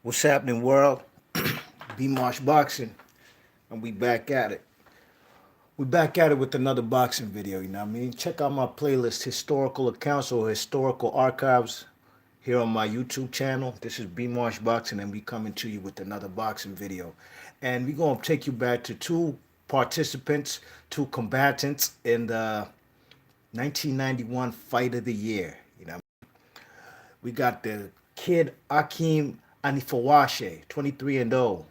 What's happening, world? B Marsh Boxing, and we back at it. We back at it with another boxing video. You know what I mean? Check out my playlist, historical accounts or historical archives, here on my YouTube channel. This is B Marsh Boxing, and we coming to you with another boxing video. And we're gonna take you back to two participants, two combatants in the 1991 Fight of the Year. You know, we got the kid Akeem Anifowoshe, 23 and 0,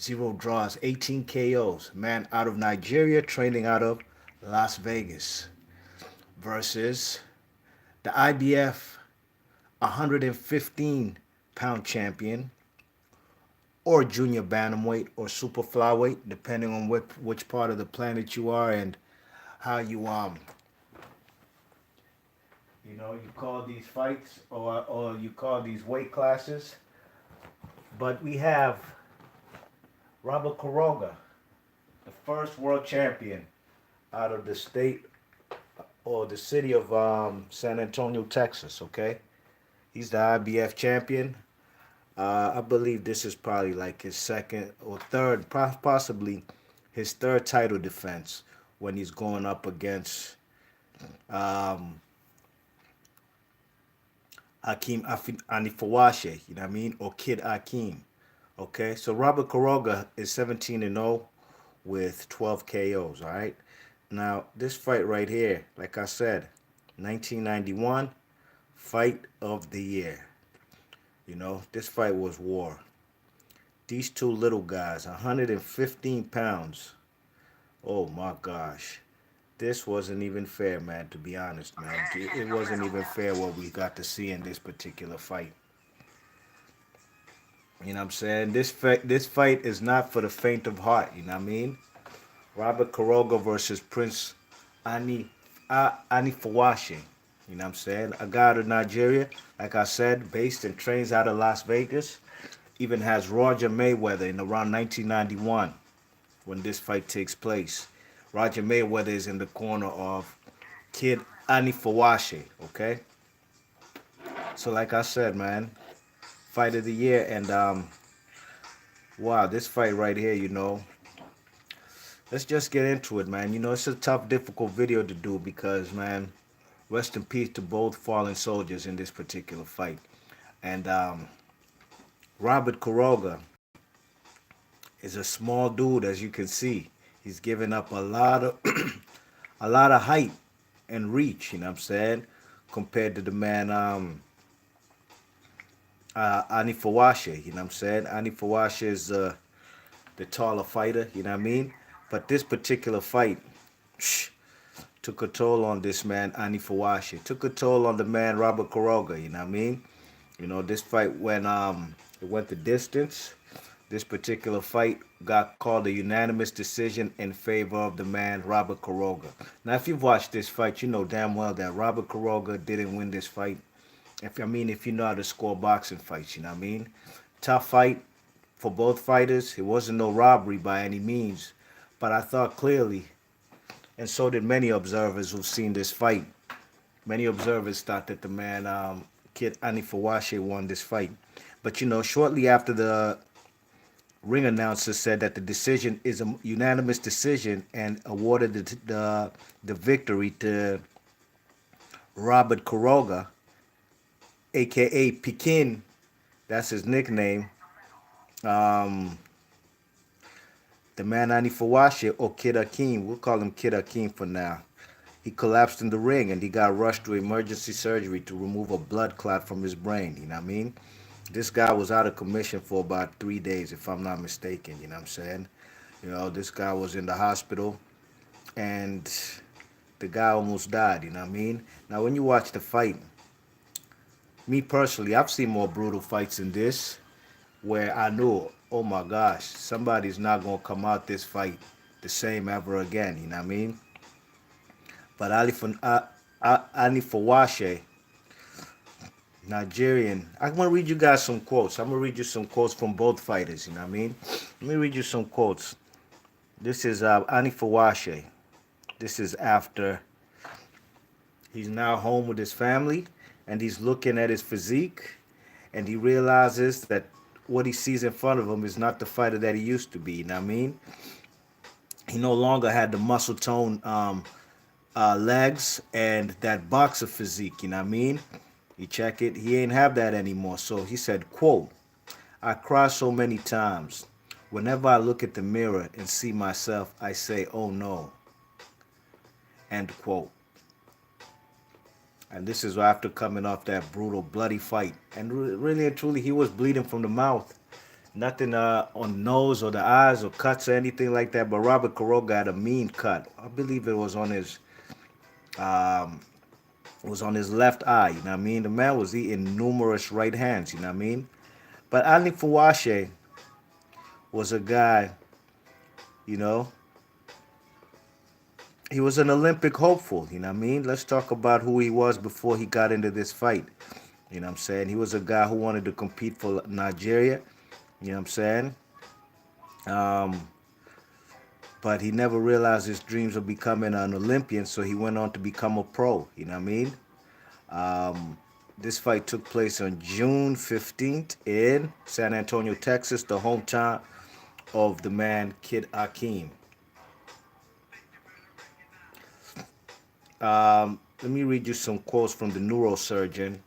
zero draws, 18 KOs. Man out of Nigeria, training out of Las Vegas, versus the IBF 115-pound champion, or junior bantamweight, or super flyweight, depending on which part of the planet you are and how you call these fights, or you call these weight classes. But we have Robert Quiroga, the first world champion out of the state or the city of San Antonio, Texas. Okay, he's the IBF champion. I believe this is probably like his second or third, possibly his third title defense when he's going up against um, Akeem Anifowoshe. You know what I mean, or Kid Akeem. Okay, so Robert Quiroga is 17 and 0 with 12 KOs. All right. Now this fight right here, like I said, 1991 Fight of the Year. You know, this fight was war. These two little guys, 115 pounds. Oh my gosh. This wasn't even fair, man, to be honest, man. It wasn't even fair what we got to see in this particular fight. You know what I'm saying? This fight is not for the faint of heart, you know what I mean? Robert Quiroga versus Prince Ani Anifowoshe. You know what I'm saying? A guy out of Nigeria, like I said, based and trains out of Las Vegas. Even has Roger Mayweather in around 1991 when this fight takes place. Roger Mayweather is in the corner of Kid Anifowoshe, okay? So like I said, man, Fight of the Year, and wow, this fight right here, let's just get into it, man. It's a tough, difficult video to do because, man, rest in peace to both fallen soldiers in this particular fight. And Robert Quiroga is a small dude, as you can see. He's giving up a lot of a lot of height and reach, you know what I'm saying, compared to the man Anifowoshe, you know what I'm saying? Anifowoshe is the taller fighter, you know what I mean? But this particular fight took a toll on this man Anifowoshe. Took a toll on the man Robert Quiroga, you know what I mean? This fight went the distance. This particular fight got called a unanimous decision in favor of the man Robert Quiroga. Now, if you've watched this fight, you know damn well that Robert Quiroga didn't win this fight. If you know how to score boxing fights, you know what I mean? Tough fight for both fighters. It wasn't no robbery by any means, but I thought clearly, and so did many observers who've seen this fight. Many observers thought that the man Kid Anifowoshe won this fight, but shortly after, the ring announcer said that the decision is a unanimous decision and awarded the victory to Robert Quiroga, aka Pekin. That's his nickname. Um, the man Anifowoshe, or Kid Akeem, we'll call him Kid Akeem for now. He collapsed in the ring and he got rushed to emergency surgery to remove a blood clot from his brain. You know what I mean? This guy was out of commission for about 3 days, if I'm not mistaken. You know what I'm saying? This guy was in the hospital and the guy almost died. You know what I mean? Now, when you watch the fight, me personally, I've seen more brutal fights than this, where I knew, oh my gosh, somebody's not gonna come out this fight the same ever again. You know what I mean? But Anifowoshe, Nigerian. I'm gonna read you guys some quotes. I'm gonna read you some quotes from both fighters. You know what I mean? Let me read you some quotes. This is Anifowoshe. This is after he's now home with his family, and he's looking at his physique, and he realizes that what he sees in front of him is not the fighter that he used to be. You know what I mean? He no longer had the muscle tone legs and that boxer physique. You know what I mean? You check it. He ain't have that anymore. So he said, "quote I cry so many times. Whenever I look at the mirror and see myself, I say, oh no." End quote. And this is after coming off that brutal, bloody fight. And really and truly, he was bleeding from the mouth. Nothing on the nose or the eyes or cuts or anything like that. But Robert Quiroga had a mean cut. I believe um, it was on his left eye. You know what I mean? The man was eating numerous right hands. You know what I mean? But Anifowoshe was a guy, you know, he was an Olympic hopeful, you know what I mean? Let's talk about who he was before he got into this fight. You know what I'm saying? He was a guy who wanted to compete for Nigeria, you know what I'm saying? Um, but he never realized his dreams of becoming an Olympian, so he went on to become a pro, you know what I mean? Um, this fight took place on June 15th in San Antonio, Texas, the hometown of the man Kid Akeem. Let me read you some quotes from the neurosurgeon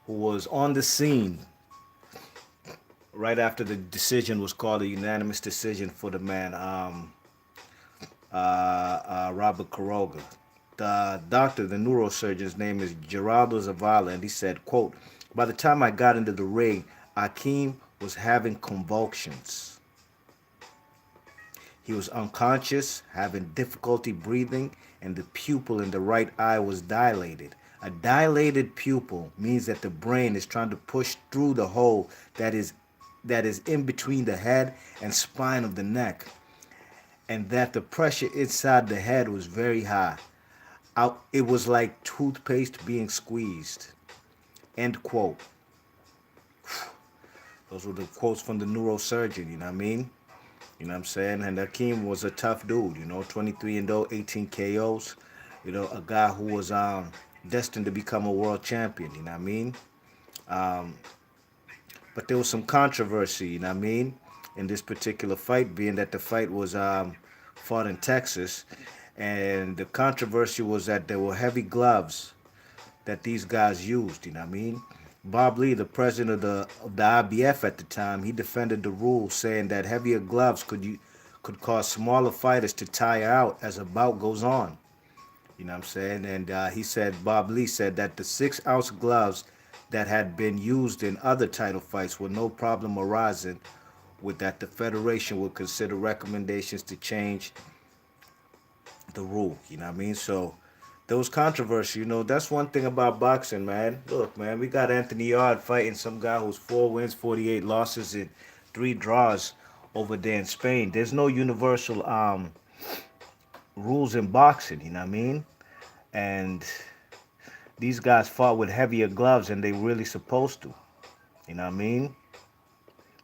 who was on the scene right after the decision was called a unanimous decision for the man, Robert Quiroga. The doctor, the neurosurgeon's name is Geraldo Zavala, and he said, quote, by the time I got into the ring, Akeem was having convulsions. He was unconscious, having difficulty breathing, and the pupil in the right eye was dilated. A dilated pupil means that the brain is trying to push through the hole that is in between the head and spine of the neck, and that the pressure inside the head was very high. It was like toothpaste being squeezed. End quote. Those were the quotes from the neurosurgeon, you know what I mean? You know what I'm saying? And Akeem was a tough dude, 23 and 0, 18 KOs. A guy who was destined to become a world champion, you know what I mean? Um, but there was some controversy, you know what I mean, in this particular fight, being that the fight was fought in Texas. And the controversy was that there were heavy gloves that these guys used, you know what I mean? Bob Lee, the president of the IBF at the time, he defended the rule, saying that heavier gloves could cause smaller fighters to tire out as a bout goes on. You know what I'm saying? And Bob Lee said that the 6-ounce gloves that had been used in other title fights were no problem arising with that the federation would consider recommendations to change the rule. You know what I mean? So there was controversy. That's one thing about boxing, man. Look, man, we got Anthony Yard fighting some guy who's 4 wins, 48 losses, and 3 draws over there in Spain. There's no universal rules in boxing. You know what I mean? And these guys fought with heavier gloves than they really supposed to. You know what I mean?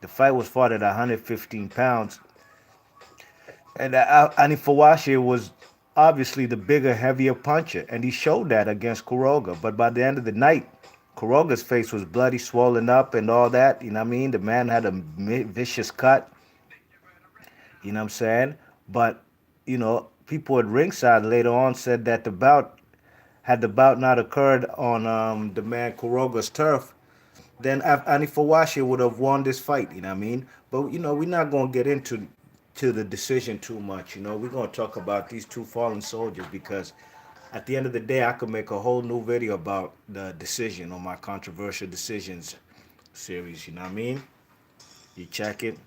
The fight was fought at 115 pounds, and Anifowoshe was obviously the bigger, heavier puncher, and he showed that against Quiroga. But by the end of the night, Quiroga's face was bloody, swollen up, and all that. You know what I mean? The man had a vicious cut. You know what I'm saying? But people at ringside later on said that had the bout not occurred on the man Quiroga's turf, then Anifowoshe would have won this fight. You know what I mean? But we're not gonna get into the decision too much. We're gonna talk about these two fallen soldiers because at the end of the day, I could make a whole new video about the decision on my controversial decisions series. You know what I mean? You check it.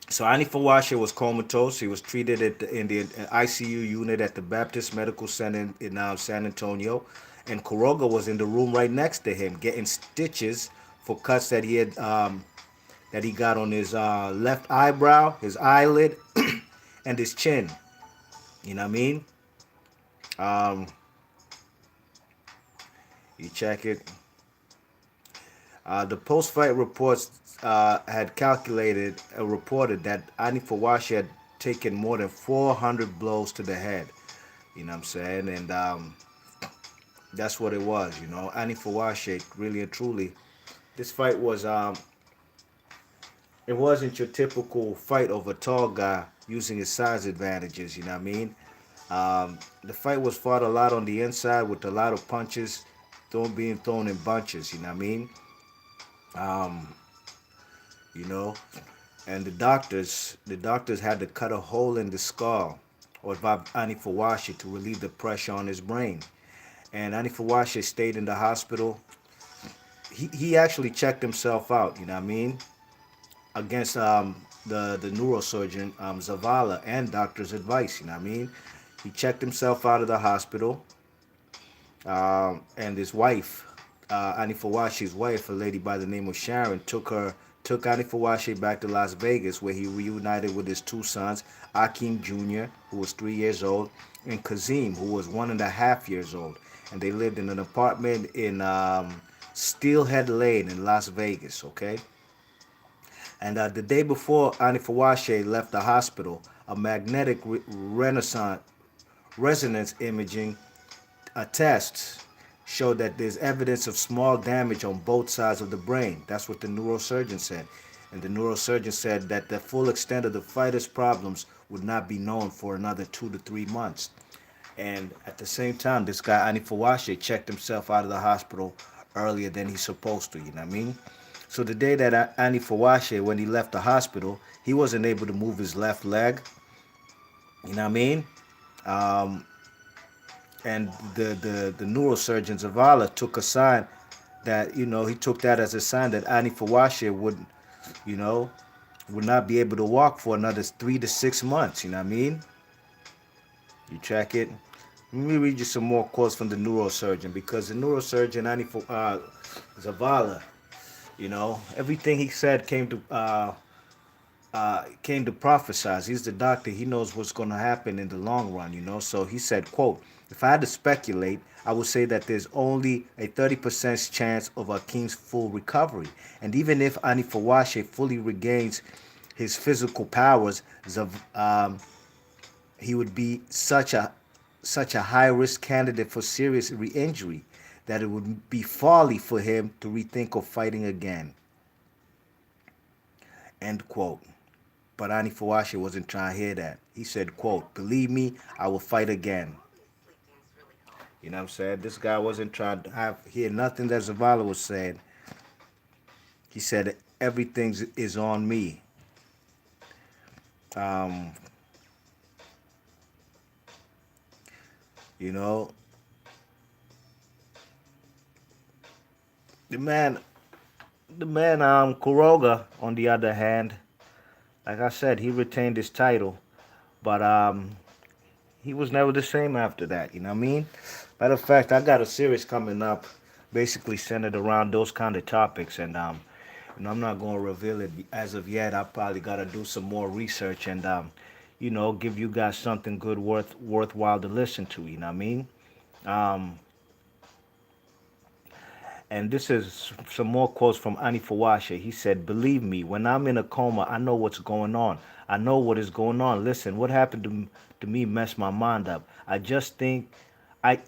So Anifowoshe was comatose. He was treated in the ICU unit at the Baptist Medical Center in San Antonio, and Quiroga was in the room right next to him, getting stitches for cuts that he got on his left eyebrow, his eyelid, and his chin. You know what I mean? Um, you check it. The post-fight reports had reported that Anifowoshe had taken more than 400 blows to the head. You know what I'm saying? And that's what it was. Anifowoshe, really and truly, this fight was it wasn't your typical fight of a tall guy using his size advantages. You know what I mean? The fight was fought a lot on the inside with a lot of punches being thrown in bunches. You know what I mean? Um, you know, and the doctors had to cut a hole in the skull or Anifowoshe to relieve the pressure on his brain. And Anifowoshe stayed in the hospital. He actually checked himself out. You know what I mean? Against the neurosurgeon Zavala and doctor's advice. You know what I mean? He checked himself out of the hospital, and his wife, Anifowashe's wife, a lady by the name of Sharon, took Anifowoshe back to Las Vegas, where he reunited with his two sons, Akeem Jr., who was 3 years old, and Kazim, who was 1.5 years old, and they lived in an apartment in Steelhead Lane in Las Vegas. Okay. And the day before Anifowoshe left the hospital, a magnetic renaissance resonance imaging test showed that there's evidence of small damage on both sides of the brain. That's what the neurosurgeon said. And the neurosurgeon said that the full extent of the fighter's problems would not be known for another 2 to 3 months. And at the same time, this guy Anifowoshe checked himself out of the hospital earlier than he's supposed to. You know what I mean? So the day that Anifowoshe, when he left the hospital, he wasn't able to move his left leg. You know what I mean? Um, and the neurosurgeon Zavala took a sign that, he took that as a sign that Anifowoshe you know, would not be able to walk for another 3 to 6 months. You know what I mean? You check it. Let me read you some more quotes from the neurosurgeon, because the neurosurgeon Zavala, everything he said came to prophesize. He's the doctor. He knows what's going to happen in the long run. So he said, quote, if I had to speculate, I would say that there's only a 30% chance of Akeem's full recovery. And even if Anifowoshe fully regains his physical powers, he would be such a high risk candidate for serious re-injury that it would be folly for him to rethink of fighting again. End quote. But Anifowoshe wasn't trying to hear that. He said, quote, believe me, I will fight again. You know what I'm saying? This guy wasn't trying to hear nothing that Zavala was saying. He said, everything is on me. Um, you know, the man, Quiroga, on the other hand, like I said, he retained his title, but he was never the same after that. You know what I mean? Matter of fact, I got a series coming up, basically centered around those kind of topics, and I'm not going to reveal it as of yet. I probably got to do some more research and give you guys something good, worthwhile to listen to. You know what I mean? Um, and this is some more quotes from Anifowoshe. He said, believe me, when I'm in a coma, I know what's going on. I know what is going on. Listen, what happened to me messed my mind up. I just think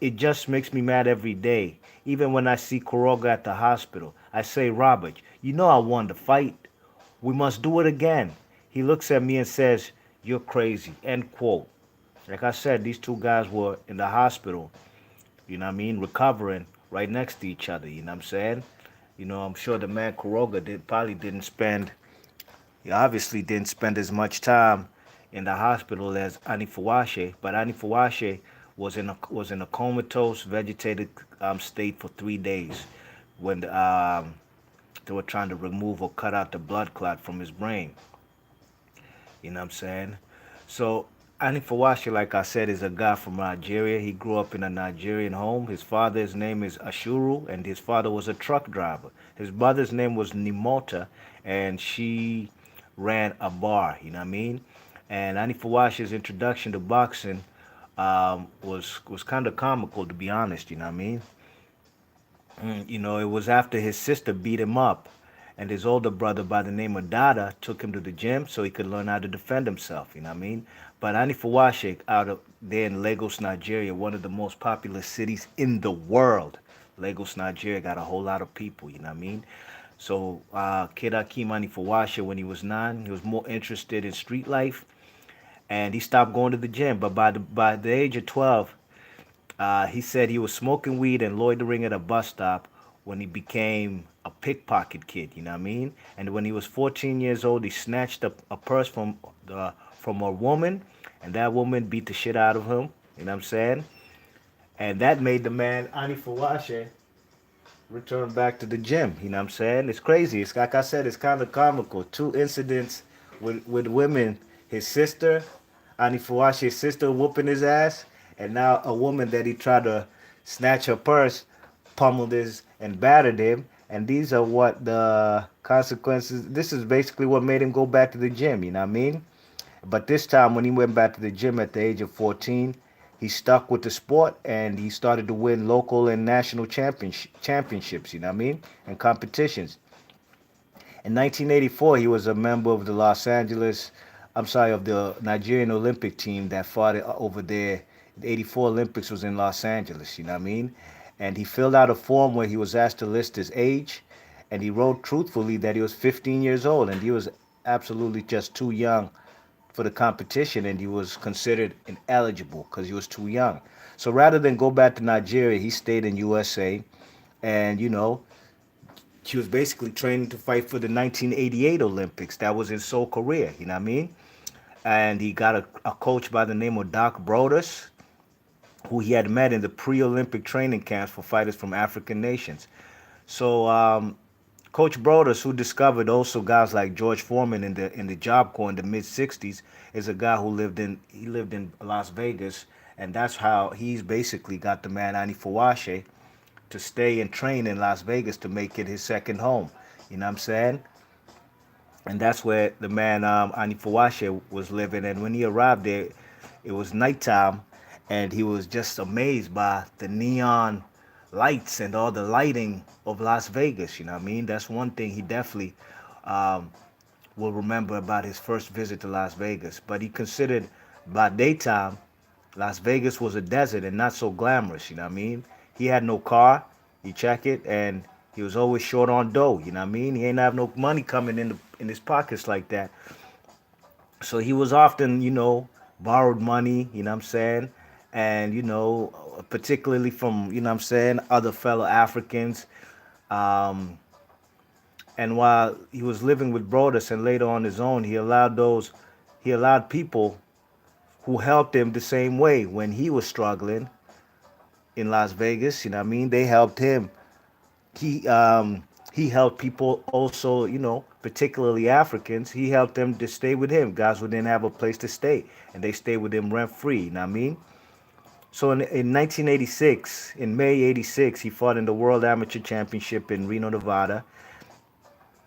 it just makes me mad every day. Even when I see Quiroga at the hospital, I say, Robert, you know I won the fight. We must do it again. He looks at me and says, you're crazy. End quote. Like I said, these two guys were in the hospital, you know what I mean, recovering right next to each other, you know what I'm saying? I'm sure the man Quiroga probably didn't spend, he obviously didn't spend as much time in the hospital as Anifowoshe, but Anifowoshe was in a comatose, vegetated state for 3 days when they were trying to remove or cut out the blood clot from his brain. You know what I'm saying? So Anifowoshe, like I said, is a guy from Nigeria. He grew up in a Nigerian home. His father's name is Ashuru, and his father was a truck driver. His mother's name was Nimota, and she ran a bar. You know what I mean? And Anifowoshe's introduction to boxing was kind of comical, to be honest. You know what I mean? It was after his sister beat him up, and his older brother by the name of Dada took him to the gym so he could learn how to defend himself. You know what I mean? But Anifowoshe, out of there in Lagos, Nigeria, one of the most popular cities in the world. Lagos, Nigeria, got a whole lot of people. You know what I mean? So, Kid Akeem Anifowoshe, when he was 9, he was more interested in street life, and he stopped going to the gym. But by the age of 12, he said he was smoking weed and loitering at a bus stop when he became a pickpocket kid. You know what I mean? And when he was 14 years old, he snatched a purse from a woman, and that woman beat the shit out of him. You know what I'm saying? And that made the man Anifowoshe return back to the gym. You know what I'm saying? It's crazy. It's like I said, it's kind of comical. Two incidents with women. His sister, Anifowoshe's sister, whooping his ass, and now a woman that he tried to snatch her purse, pummeled his and battered him. And these are what the consequences. This is basically what made him go back to the gym. You know what I mean? But this time, when he went back to the gym at the age of 14, he stuck with the sport and he started to win local and national championships, you know what I mean, and competitions. In 1984, he was a member of the of the Nigerian Olympic team that fought over there. The 84 Olympics was in Los Angeles, you know what I mean? And he filled out a form where he was asked to list his age, and he wrote truthfully that he was 15 years old, and he was absolutely just too young for the competition, and he was considered ineligible because he was too young. So rather than go back to Nigeria, he stayed in USA, and he was basically training to fight for the 1988 Olympics that was in Seoul, Korea. You know what I mean? And he got a coach by the name of Doc Brodus, who he had met in the pre-Olympic training camps for fighters from African nations. So Coach Brodus, who discovered also guys like George Foreman in the Job Corps in the mid '60s, is a guy who lived in Las Vegas, and that's how he's basically got the man Anifowoshe to stay and train in Las Vegas to make it his second home. You know what I'm saying? And that's where the man Anifowoshe was living. And when he arrived there, it was nighttime, and he was just amazed by the neon lights and all the lighting of Las Vegas. You know what I mean? That's one thing he definitely um, will remember about his first visit to Las Vegas. But he considered by daytime, Las Vegas was a desert and not so glamorous. You know what I mean? He had no car. You check it, and he was always short on dough. You know what I mean? He ain't have no money coming in his pockets like that. So he was often, borrowed money. You know what I'm saying? And particularly from what I'm saying, other fellow Africans. Um, and while he was living with Brodus and later on his own, he allowed people who helped him the same way when he was struggling in Las Vegas. You know what I mean? They helped him. He helped people also, particularly Africans. He helped them to stay with him. Guys who didn't have a place to stay, and they stayed with him rent free. You know what I mean? So in 1986, in May '86, he fought in the World Amateur Championship in Reno, Nevada,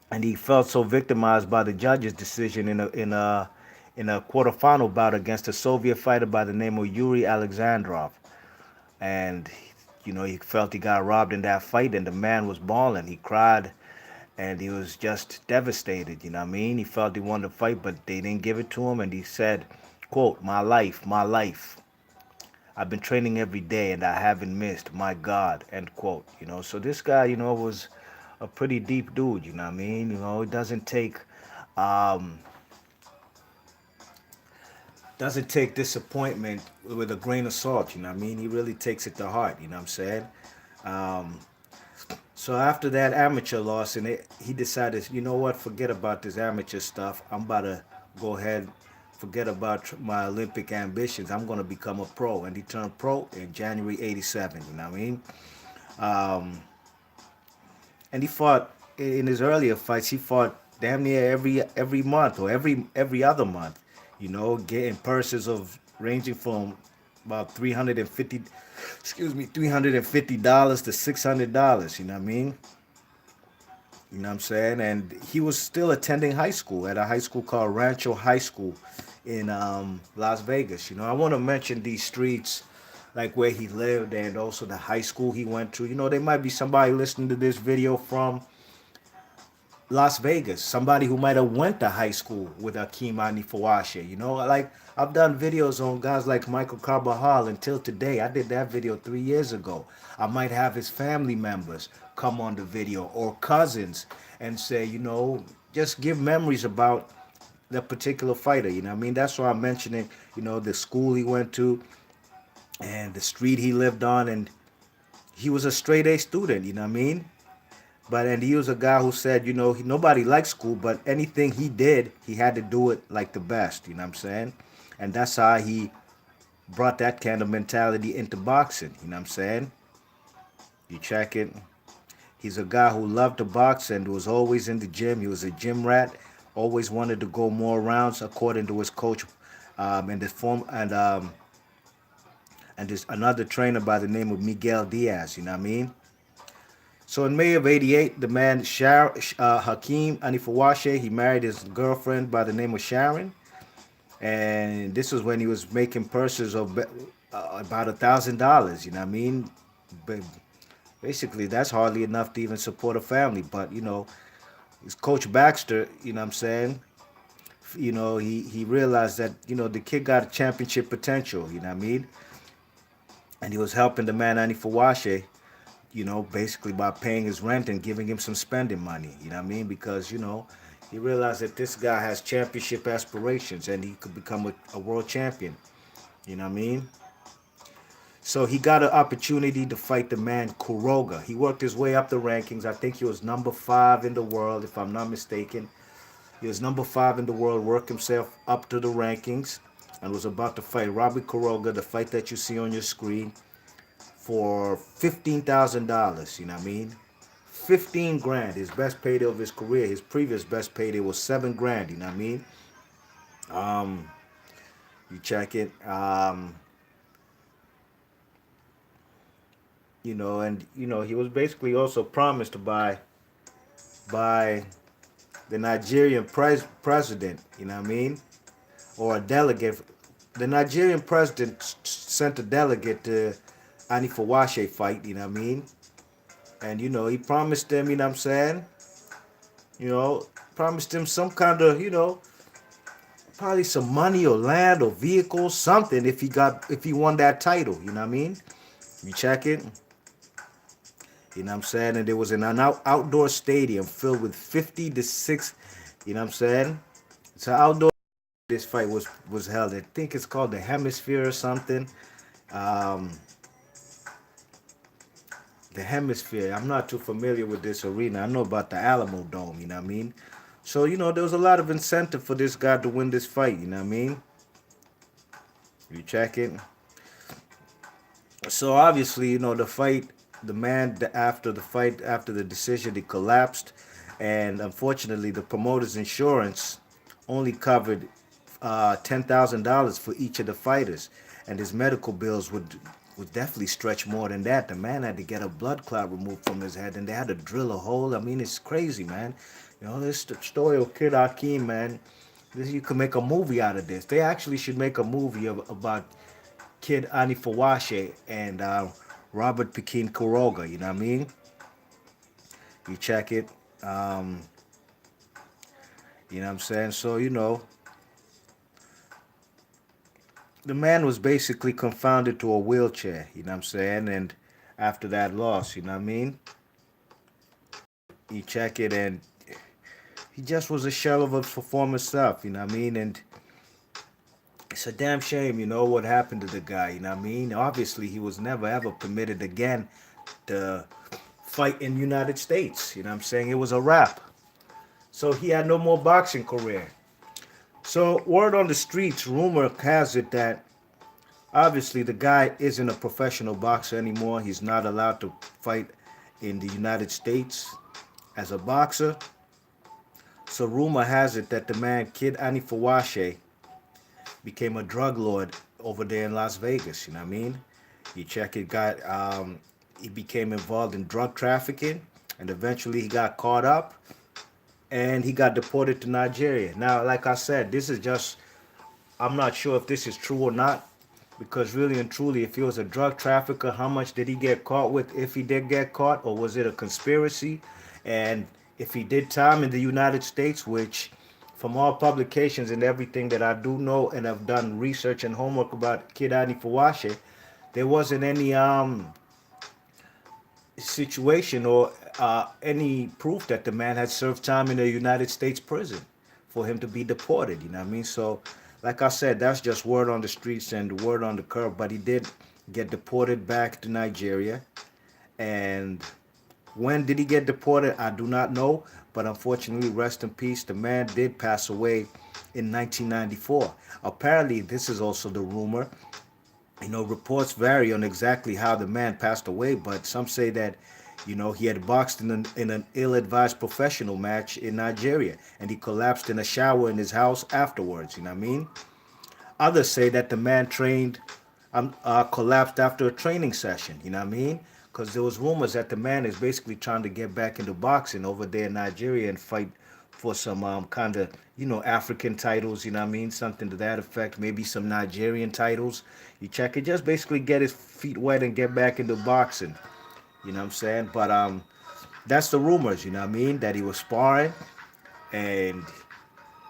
and he felt so victimized by the judge's decision in a quarterfinal bout against a Soviet fighter by the name of Yuri Alexandrov. And he felt he got robbed in that fight, and the man was bawling. He cried, and he was just devastated. You know what I mean? He felt he wanted to fight, but they didn't give it to him, and he said, quote, "My life, my life. I've been training every day and I haven't missed. My God," end quote. So this guy, was a pretty deep dude. You know what I mean? It um, doesn't take disappointment with a grain of salt. You know what I mean? He really takes it to heart. You know what I'm saying? Um, so after that amateur loss, he decided, you know what? Forget about this amateur stuff. I'm about to go ahead, forget about my Olympic ambitions. I'm going to become a pro. And he turned pro in January '87. You know what I mean? Um, and he fought in his earlier fights. He fought damn near every month or every other month. Getting purses of ranging from about $350 to $600. You know what I mean? You know what I'm saying? And he was still attending high school at a high school called Rancho High School in Las Vegas. I want to mention these streets, like where he lived and also the high school he went to. There might be somebody listening to this video from Las Vegas, somebody who might have went to high school with Akeem Anifowoshe. You know, like I've done videos on guys like Michael Carbajal until today. I did that video 3 years ago. I might have his family members come on the video or cousins and say, you know, just give memories about that particular fighter. You know what I mean? That's why I'm mentioning, you know, the school he went to and the street he lived on, and he was a straight A student. You know what I mean? But and he was a guy who said, you know, nobody liked school, but anything he did, he had to do it like the best. You know what I'm saying? And that's how he brought that kind of mentality into boxing. You know what I'm saying? You check it. He's a guy who loved to box and was always in the gym. He was a gym rat. Always wanted to go more rounds, according to his coach, and this form and this another trainer by the name of Miguel Diaz. You know what I mean? So in May of '88, the man Hakeem Anifowoshe, he married his girlfriend by the name of Sharon, and this was when he was making purses of about $1,000. You know what I mean? But basically, that's hardly enough to even support a family. But you know, his coach Baxter, you know what I'm saying? You know, he realized that you know the kid got championship potential. You know what I mean? And he was helping the man Anifowoshe, you know, basically by paying his rent and giving him some spending money. You know what I mean? Because, you know, he realized that this guy has championship aspirations and he could become a world champion. You know what I mean? So he got an opportunity to fight the man Quiroga. He worked his way up the rankings. I think he was number 5 in the world, if I'm not mistaken. He was number 5 in the world, worked himself up to the rankings, and was about to fight Robert Quiroga, the fight that you see on your screen, for $15,000. You know what I mean? 15 grand, his best payday of his career. His previous best payday was 7 grand. You know what I mean? Um, you check it. You know, and you know he was basically also promised to by the Nigerian president. You know what I mean? Or a delegate. The Nigerian president sent a delegate to Anifowoshe fight. You know what I mean? And you know he promised them. You know what I'm saying? You know, promised him some kind of, you know, probably some money or land or vehicle, something if he won that title. You know what I mean? You check it. You know what I'm saying? And there was an outdoor stadium filled with 50 to 6. You know what I'm saying? It's an outdoor. This fight was held. I think it's called the Hemisphere or something. Um, the Hemisphere. I'm not too familiar with this arena. I know about the Alamo Dome. You know what I mean? So you know there was a lot of incentive for this guy to win this fight. You know what I mean? You check it. So obviously, you know, the fight, the man after the fight, after the decision, he collapsed, and unfortunately, the promoter's insurance only covered $10,000 for each of the fighters, and his medical bills would definitely stretch more than that. The man had to get a blood clot removed from his head, and they had to drill a hole. I mean, it's crazy, man. You know, this story of Kid Akeem, man. This, you could make a movie out of this. They actually should make a movie about Kid Anifowoshe and Robert Pekin Quiroga. You know what I mean? You check it. Um, you know what I'm saying? So, you know, the man was basically confounded to a wheelchair. You know what I'm saying? And after that loss, you know what I mean? You check it, and he just was a shell of his former self. You know what I mean? And it's a damn shame, you know, what happened to the guy. You know what I mean? Obviously, he was never ever permitted again to fight in the United States. You know what I'm saying? It was a wrap. So he had no more boxing career. So word on the streets, rumor has it that obviously the guy isn't a professional boxer anymore. He's not allowed to fight in the United States as a boxer. So rumor has it that the man Kid Anifowoshe became a drug lord over there in Las Vegas. You know what I mean? You check it, he became involved in drug trafficking, and eventually he got caught up, and he got deported to Nigeria. Now, like I said, this is just, I'm not sure if this is true or not, because really and truly, if he was a drug trafficker, how much did he get caught with if he did get caught, or was it a conspiracy? And if he did time in the United States, which from all publications and everything that I do know and have done research and homework about Kid Anifowoshe, there wasn't any situation or any proof that the man had served time in a United States prison for him to be deported. You know what I mean? So, like I said, that's just word on the streets and word on the curb. But he did get deported back to Nigeria, and when did he get deported? I do not know, but unfortunately, rest in peace, the man did pass away in 1994. Apparently, this is also the rumor. Reports vary on exactly how the man passed away, but some say that, he had boxed in an ill-advised professional match in Nigeria, and he collapsed in a shower in his house afterwards. You know what I mean? Others say that the man collapsed after a training session. You know what I mean? Because there was rumors that the man is basically trying to get back into boxing over there in Nigeria and fight for some kind of African titles. You know what I mean? Something to that effect. Maybe some Nigerian titles. You check it. Just basically get his feet wet and get back into boxing. You know what I'm saying? But that's the rumors. You know what I mean? That he was sparring and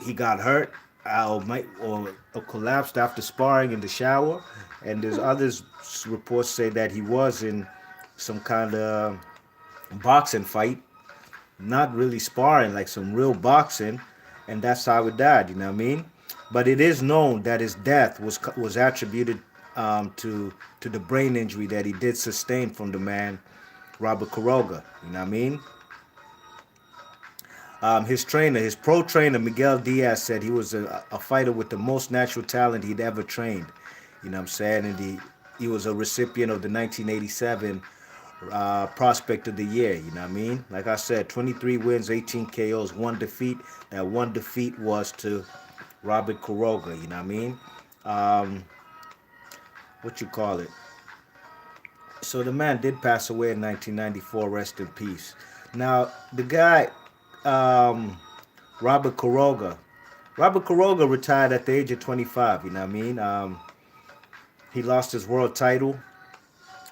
he got hurt or collapsed after sparring in the shower, and there's others reports say that he was in some kind of boxing fight, not really sparring, like some real boxing, and that's how he died. You know what I mean? But it is known that his death was attributed to the brain injury that he did sustain from the man Robert Quiroga. You know what I mean? His pro trainer, Miguel Diaz, said he was a fighter with the most natural talent he'd ever trained. You know what I'm saying? And he was a recipient of the 1987 Prospect of the Year. You know what I mean? Like I said, 23 wins, 18 KOs, one defeat. That one defeat was to Robert Quiroga. You know what I mean? What you call it? So the man did pass away in 1994. Rest in peace. Now, the guy um, Robert Quiroga. Robert Quiroga retired at the age of 25. You know what I mean? He lost his world title,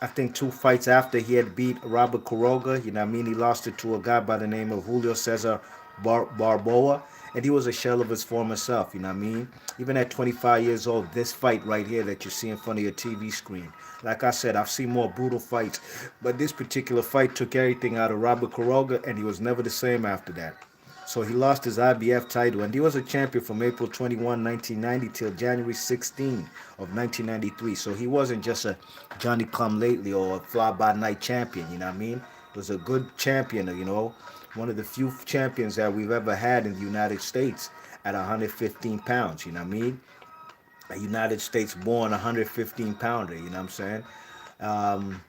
I think, 2 fights after he had beat Robert Quiroga. You know what I mean? He lost it to a guy by the name of Julio Cesar Barboa. And he was a shell of his former self. You know what I mean? Even at 25 years old, this fight right here that you see in front of your TV screen. Like I said, I've seen more brutal fights. But this particular fight took everything out of Robert Quiroga, and he was never the same after that. So he lost his IBF title, and he was a champion from April 21, 1990 till January 16 of 1993. So he wasn't just a Johnny come lately or a fly-by-night champion, you know what I mean? He was a good champion, one of the few champions that we've ever had in the United States at 115 pounds, you know what I mean? A United States born 115 pounder, you know what I'm saying? Um,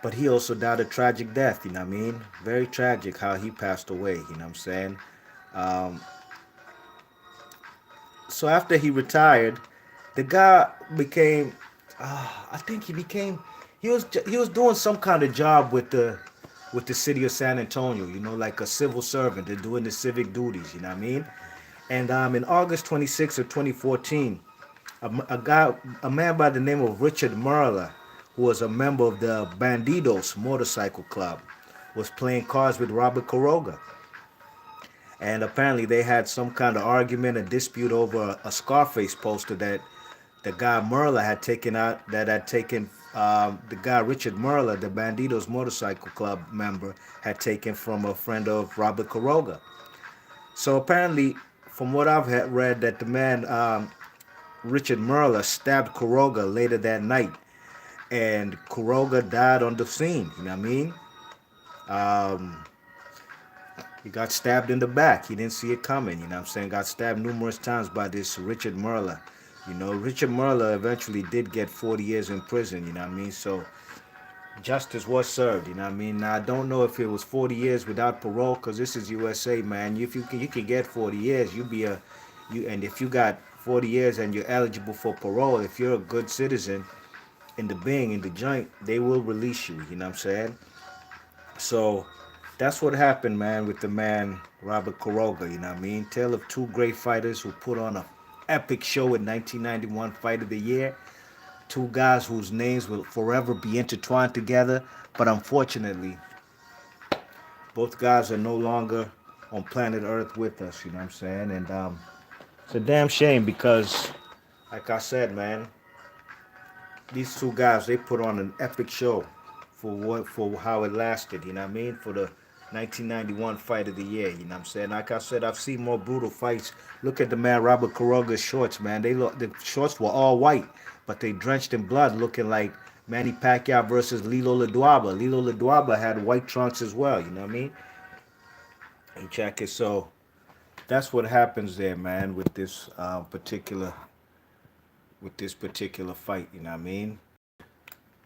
but he also died a tragic death, you know what I mean? Very tragic how he passed away, you know what I'm saying? Um, so after he retired, the guy became, I think he was doing some kind of job with the city of San Antonio, like a civil servant and doing the civic duties, you know what I mean? And in August 26th of 2014, a man by the name of Richard Merla, who was a member of the Bandidos motorcycle club, was playing cards with Robert Quiroga. And apparently they had some kind of argument, a dispute over a Scarface poster that the guy Merla had taken out, that had taken the guy Richard Merla, the Bandidos motorcycle club member, had taken from a friend of Robert Quiroga. So apparently, from what I've read, that the man Richard Merla stabbed Quiroga later that night, and Quiroga died on the scene. You know what I mean? Um, he got stabbed in the back. He didn't see it coming. You know what I'm saying? Got stabbed numerous times by this Richard Merla. Richard Merla eventually did get 40 years in prison. You know what I mean? So justice was served. You know what I mean? Now I don't know if it was 40 years without parole, because this is USA, man. If you can get 40 years, and if you got 40 years and you're eligible for parole, if you're a good citizen in the joint, they will release you. You know what I'm saying? So that's what happened, man, with the man Robert Quiroga. You know what I mean? Tale of two great fighters who put on a epic show in 1991 Fight of the Year. Two guys whose names will forever be intertwined together. But unfortunately, Both guys are no longer on planet Earth with us. You know what I'm saying? And it's a damn shame because, like I said, man, these two guys they put on an epic show for how it lasted. You know what I mean? For the 1991 fight of the year. You know what I'm saying? Like I said, I've seen more brutal fights. Look at the man Robert Quiroga's shorts, man. The shorts were all white, but they drenched in blood, looking like Manny Pacquiao versus Lilo LaDuaba. Lilo LaDuaba had white trunks as well. You know what I mean? And check it. So that's what happens there, man, with this particular fight. You know what I mean?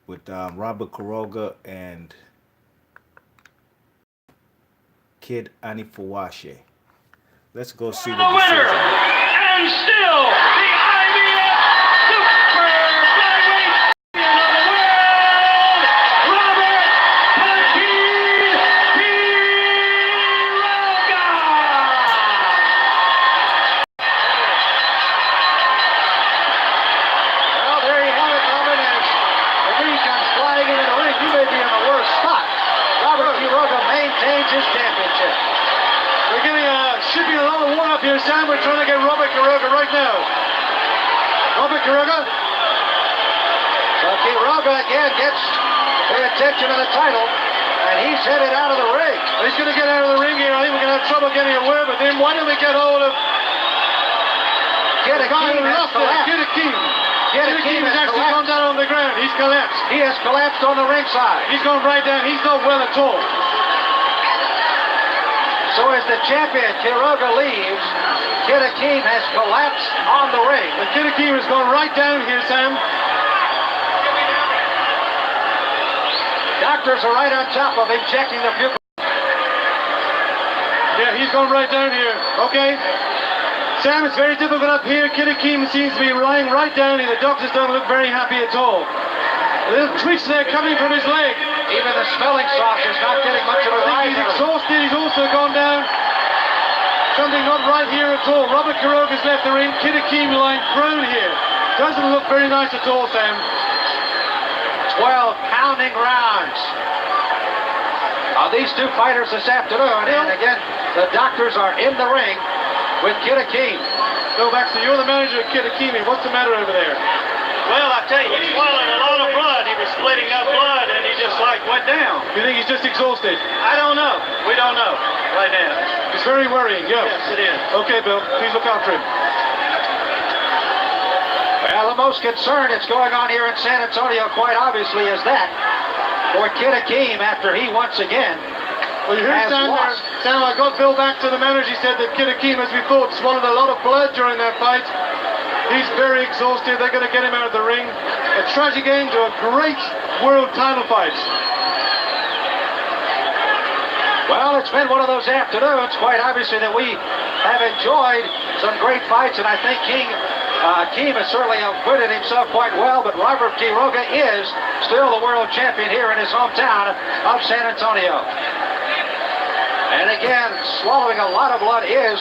With Robert Quiroga and Kid Anifowoshe. Let's go see the winner, decision. and still the IBF Super Flyweight champion of the world, Robert Akeem Quiroga. Well, there you have it, Robert. As Akeem comes flying into the ring, you may be in the worst spot. Robert Quiroga maintains his championship. We're getting shipping a lot of water up here, Sam. We're trying to get Robert Quiroga right now. Robert Quiroga. So Quiroga again gets the attention of the title, and he's headed out of the ring. He's going to get out of the ring here. I think we're going to have trouble getting away with him. Why don't we get hold of Kid Akeem? Kid Akeem. Kid Akeem has actually gone down on the ground. He's collapsed. He has collapsed on the ringside. He's going right down. He's not well at all. So as the champion, Quiroga, leaves, Kid Akeem has collapsed on the ring. The Kid Akeem is going right down here, Sam. Doctors are right on top of him, checking the pupil. Yeah, he's going right down here. Okay. Sam, it's very difficult up here. Kid Akeem seems to be lying right down here. The doctors don't look very happy at all. A little twitch there coming from his leg. Even the smelling salts is not getting much of a rise. He's exhausted. He's also gone down. Something not right here at all. Robert Quiroga's left the ring. Kid Akeem lying prone here. Doesn't look very nice at all, Sam. 12 pounding rounds. These two fighters this afternoon, and again, the doctors are in the ring with Kid Akeem. Bill Baxter, you're the manager of Kid Akeem. What's the matter over there? Well, I tell you, he's swallowing a lot of blood. He was splitting up blood, and he just went down. You think he's just exhausted? I don't know. We don't know right now. It's very worrying, yes. Yes, it is. Okay, Bill, please look after him. Well, the most concern that's going on here in San Antonio, quite obviously, is that for Kid Akeem after he once again well, you heard Sam, I got Bill back to the manager. He said that Kid Akeem, as we thought, swallowed a lot of blood during that fight. He's very exhausted. They're going to get him out of the ring. A tragic end to a great world title fight. Well, it's been one of those afternoons, quite obviously, that we have enjoyed some great fights, and I think Akeem has certainly acquitted himself quite well, but Robert Quiroga is still the world champion here in his hometown of San Antonio. And again, swallowing a lot of blood is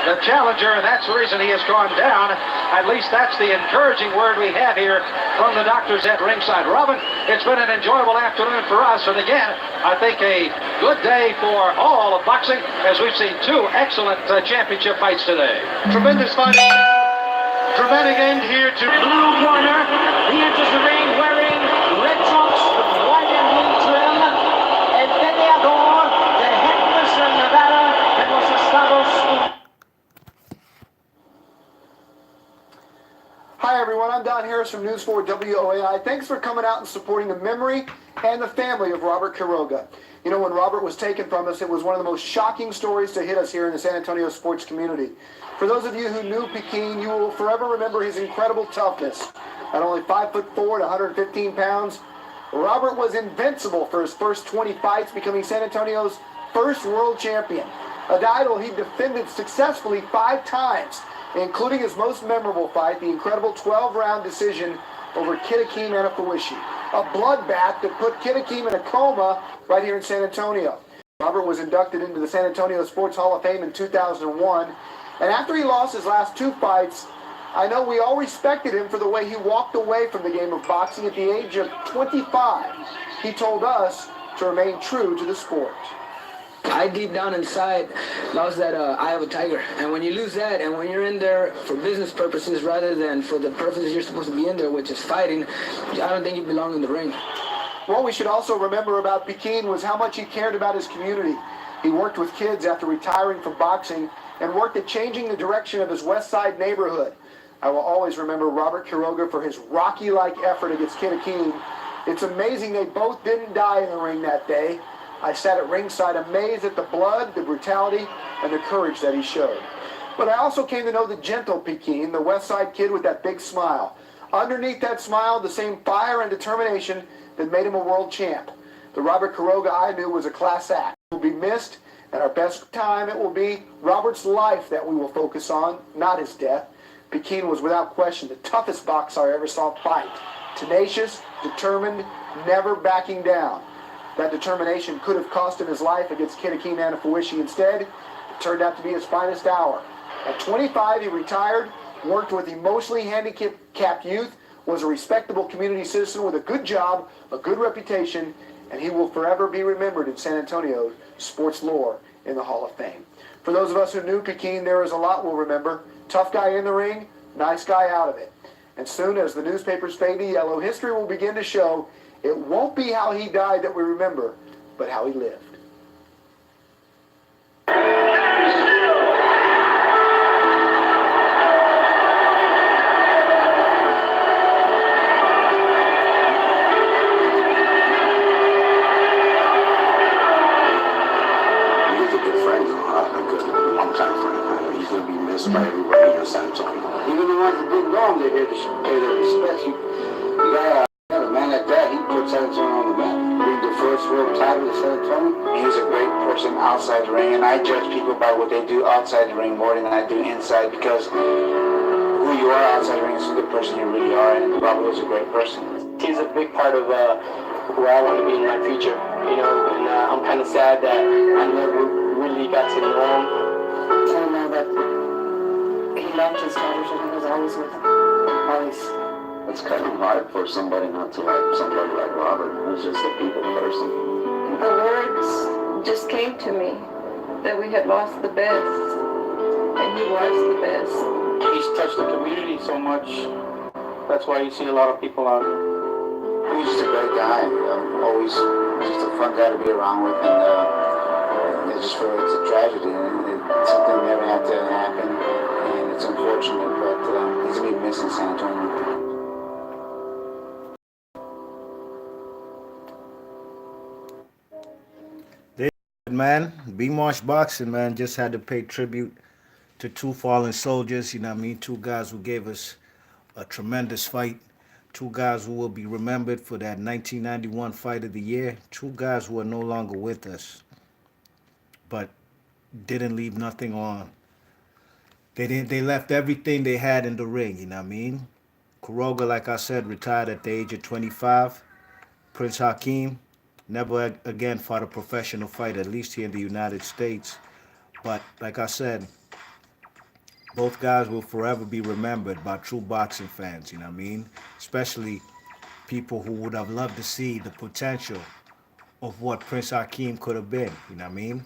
the challenger, and that's the reason he has gone down. At least that's the encouraging word we have here from the doctors at ringside. Robin, it's been an enjoyable afternoon for us, and again, I think a good day for all of boxing, as we've seen two excellent championship fights today. Tremendous fight. Dramatic end here to blue corner. He enters the ring wearing red trunks with white and blue trim. El peleador de Henderson, Nevada, en los Estados Unidos. Hi everyone, I'm Don Harris from News 4 WOAI. Thanks for coming out and supporting the memory and the family of Robert Quiroga. You know, when Robert was taken from us, it was one of the most shocking stories to hit us here in the San Antonio sports community. For those of you who knew Peking, you will forever remember his incredible toughness. At only 5'4" and 115 pounds, Robert was invincible for his first 20 fights, becoming San Antonio's first world champion. A title he defended successfully 5 times, including his most memorable fight, the incredible 12-round decision over Kid Akeem Anofowoshe. A bloodbath that put Kid Akeem in a coma right here in San Antonio. Robert was inducted into the San Antonio Sports Hall of Fame in 2001. And after he lost his last 2 fights, I know we all respected him for the way he walked away from the game of boxing at the age of 25. He told us to remain true to the sport. I deep down inside lost that eye of a tiger. And when you lose that, and when you're in there for business purposes rather than for the purposes you're supposed to be in there, which is fighting, I don't think you belong in the ring. What we should also remember about Pekin was how much he cared about his community. He worked with kids after retiring from boxing and worked at changing the direction of his West Side neighborhood. I will always remember Robert Quiroga for his Rocky-like effort against Kid Akeem. It's amazing they both didn't die in the ring that day. I sat at ringside amazed at the blood, the brutality, and the courage that he showed. But I also came to know the gentle Pekin, the West Side kid with that big smile. Underneath that smile, the same fire and determination that made him a world champ. The Robert Quiroga I knew was a class act. He will be missed, and our best time it will be Robert's life that we will focus on, not his death. Pekin was without question the toughest boxer I ever saw fight. Tenacious, determined, never backing down. That determination could have cost him his life against Kid Akeem Anofowoshe. Instead, it turned out to be his finest hour. At 25, he retired, worked with emotionally handicapped youth, was a respectable community citizen with a good job, a good reputation, and he will forever be remembered in San Antonio's sports lore in the Hall of Fame. For those of us who knew Pekin, there is a lot we'll remember. Tough guy in the ring, nice guy out of it. And soon as the newspapers fade to yellow, history will begin to show it won't be how he died that we remember, but how he lived. By everybody in San Antonio. Even the ones that didn't know him, they're here to pay their respects. You got a man like that, he put San Antonio on the map. Bring the first world title to San Antonio. He's a great person outside the ring, and I judge people by what they do outside the ring more than I do inside, because who you are outside the ring is who the person you really are, and Robert was a great person. He's a big part of where I want to be in my future, and I'm kind of sad that I never really got to know him. I don't know that he loved his daughters and he was always with them. Always. It's kind of hard for somebody not to like somebody like Robert, who's just a people person. The words just came to me that we had lost the best, and he was the best. He's touched the community so much. That's why you see a lot of people out here. He's just a great guy. Always just a fun guy to be around with, and it's a tragedy, and something never had to happen, and it's unfortunate, but he's gonna be missed in San Antonio. Man, B-Marsh Boxing, man, just had to pay tribute to two fallen soldiers, you know what I mean? Two guys who gave us a tremendous fight. Two guys who will be remembered for that 1991 Fight of the Year. Two guys who are no longer with us, but didn't leave nothing on. They left everything they had in the ring, you know what I mean? Quiroga, like I said, retired at the age of 25. Prince Akeem never again fought a professional fight, at least here in the United States. But like I said, both guys will forever be remembered by true boxing fans, you know what I mean? Especially people who would have loved to see the potential of what Prince Akeem could have been, you know what I mean?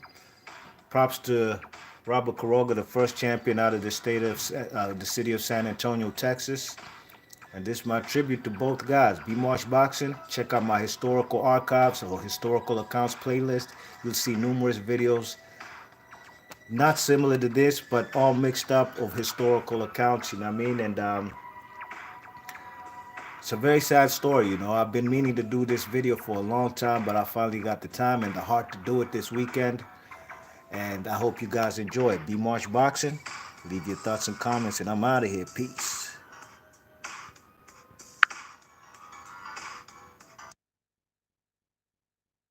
Props to Robert Quiroga, the first champion out of the city of San Antonio, Texas. And this is my tribute to both guys. B-Marsh Boxing. Check out my historical archives or historical accounts playlist. You'll see numerous videos, not similar to this, but all mixed up of historical accounts, you know what I mean? And it's a very sad story, you know. I've been meaning to do this video for a long time, but I finally got the time and the heart to do it this weekend. And I hope you guys enjoy it. B-Marsh Boxing. Leave your thoughts and comments, and I'm out of here. Peace.